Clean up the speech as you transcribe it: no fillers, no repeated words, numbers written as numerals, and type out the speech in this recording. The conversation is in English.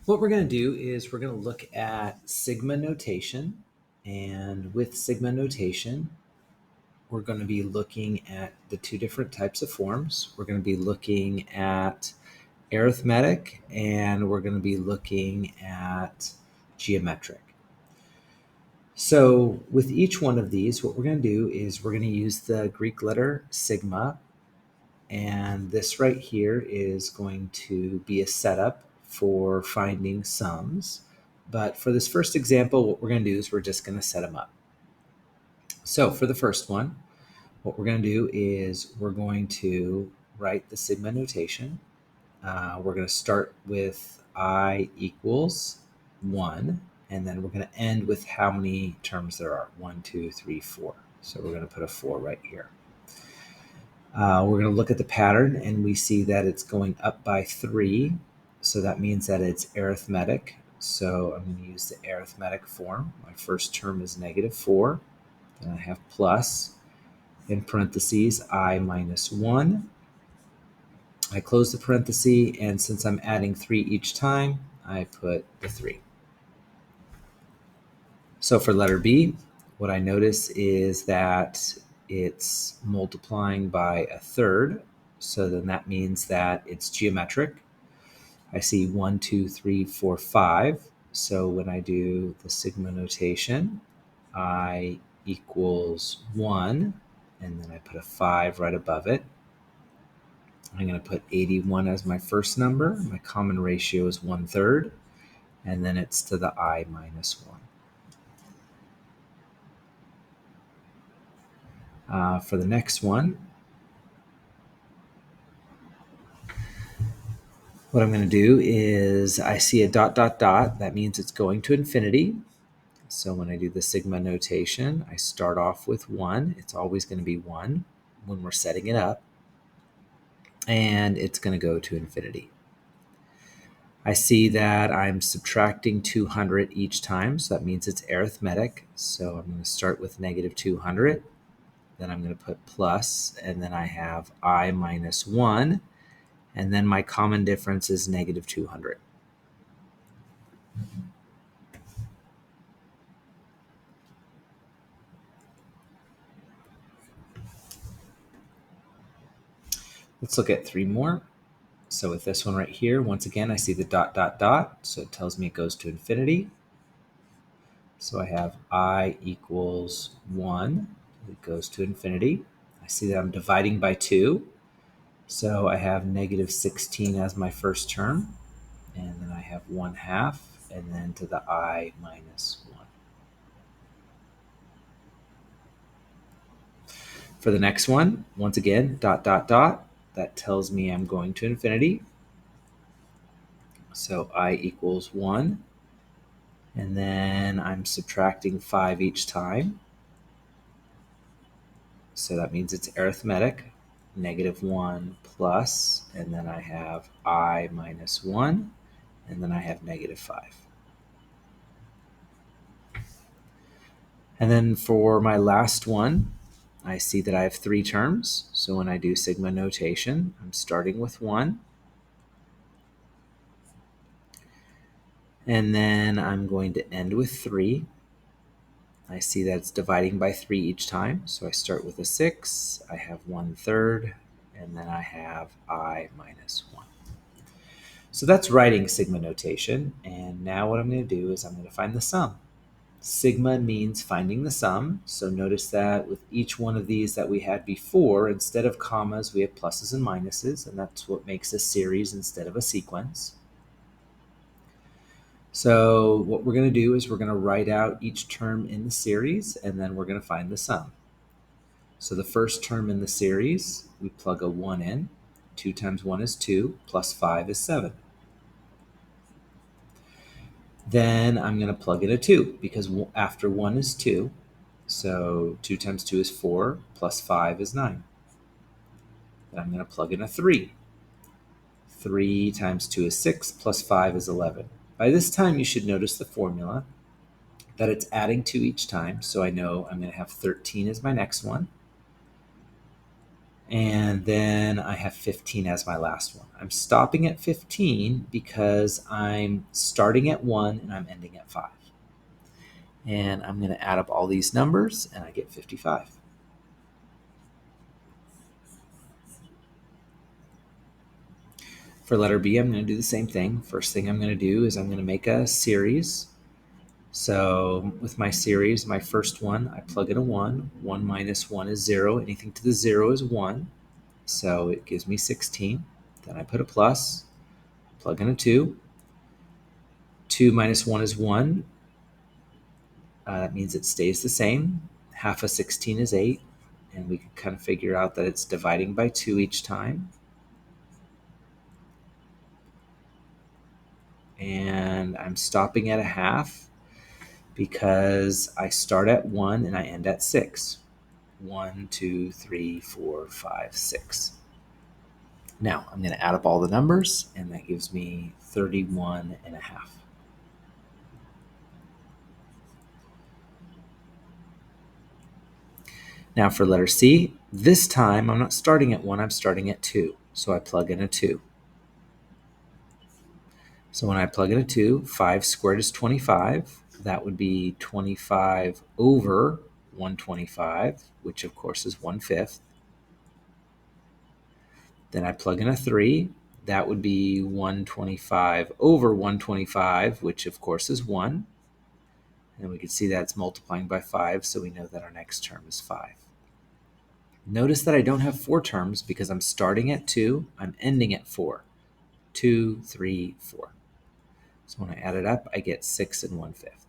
What we're going to do is we're going to look at sigma notation. And with sigma notation, we're going to be looking at the two different types of forms. We're going to be looking at arithmetic and we're going to be looking at geometric. So with each one of these, what we're going to do is we're going to use the Greek letter sigma. And this right here is going to be a setup for finding sums. But for this first example, what we're going to do is we're just going to set them up. So for the first one, what we're going to do is we're going to write the sigma notation. We're going to start with I equals 1, and then we're going to end with how many terms there are. 1, 2, 3, 4. So we're going to put a 4 right here. We're going to look at the pattern, and we see that it's going up by 3. So that means that it's arithmetic. So I'm going to use the arithmetic form. My first term is -4. Then I have plus, in parentheses, I minus 1. I close the parenthesis, and since I'm adding 3 each time, I put the 3. So for letter B, what I notice is that it's multiplying by a third. So then that means that it's geometric. I see 1, 2, 3, 4, 5. So when I do the sigma notation, I equals 1, and then I put a 5 right above it. I'm going to put 81 as my first number. My common ratio is 1/3, and then it's to the I minus 1. For the next one, what I'm going to do is I see a dot, dot, dot. That means it's going to infinity. So when I do the sigma notation, I start off with 1. It's always going to be 1 when we're setting it up. And it's going to go to infinity. I see that I'm subtracting 200 each time, so that means it's arithmetic. So I'm going to start with -200. Then I'm going to put plus, and then I have I minus 1. And then my common difference is -200. Let's look at 3 more. So with this one right here, once again, I see the dot, dot, dot. So it tells me it goes to infinity. So I have I equals 1. It goes to infinity. I see that I'm dividing by 2. So I have -16 as my first term. And then I have 1/2, and then to the I minus 1. For the next one, once again, dot, dot, dot. That tells me I'm going to infinity. So I equals 1. And then I'm subtracting 5 each time. So that means it's arithmetic. -1 plus, and then I have I minus 1, and then I have -5. And then for my last one, I see that I have 3 terms. So when I do sigma notation, I'm starting with 1. And then I'm going to end with 3. I see that it's dividing by 3 each time. So I start with a 6. I have 1/3. And then I have I minus 1. So that's writing sigma notation. And now what I'm going to do is I'm going to find the sum. Sigma means finding the sum. So notice that with each one of these that we had before, instead of commas, we have pluses and minuses, and that's what makes a series instead of a sequence. So what we're going to do is we're going to write out each term in the series, and then we're going to find the sum. So the first term in the series, we plug a 1 in. 2 times 1 is 2, plus 5 is 7. Then I'm going to plug in a 2, because after 1 is 2. So 2 times 2 is 4, plus 5 is 9. Then I'm going to plug in a 3. 3 times 2 is 6, plus 5 is 11. By this time, you should notice the formula, that it's adding 2 each time. So I know I'm going to have 13 as my next one. And then I have 15 as my last one. I'm stopping at 15 because I'm starting at 1 and I'm ending at 5. And I'm going to add up all these numbers and I get 55. For letter B, I'm going to do the same thing. First thing I'm going to do is I'm going to make a series. So with my series, my first one, I plug in a 1. 1 minus 1 is 0. Anything to the 0 is 1. So it gives me 16. Then I put a plus, plug in a 2. 2 minus 1 is 1. That means it stays the same. Half of 16 is 8. And we can kind of figure out that it's dividing by 2 each time. And I'm stopping at a half because I start at 1 and I end at 6. 1, 2, 3, 4, 5, 6. Now I'm going to add up all the numbers, and that gives me 31 and a half. Now for letter C, this time I'm not starting at 1, I'm starting at 2. So I plug in a 2. So when I plug in a 2, 5 squared is 25. That would be 25 over 125, which of course is 1/5. Then I plug in a 3. That would be 125 over 125, which of course is 1. And we can see that it's multiplying by 5, so we know that our next term is 5. Notice that I don't have 4 terms because I'm starting at 2, I'm ending at 4. 2, 3, 4. So when I add it up, I get 6 and 1/5.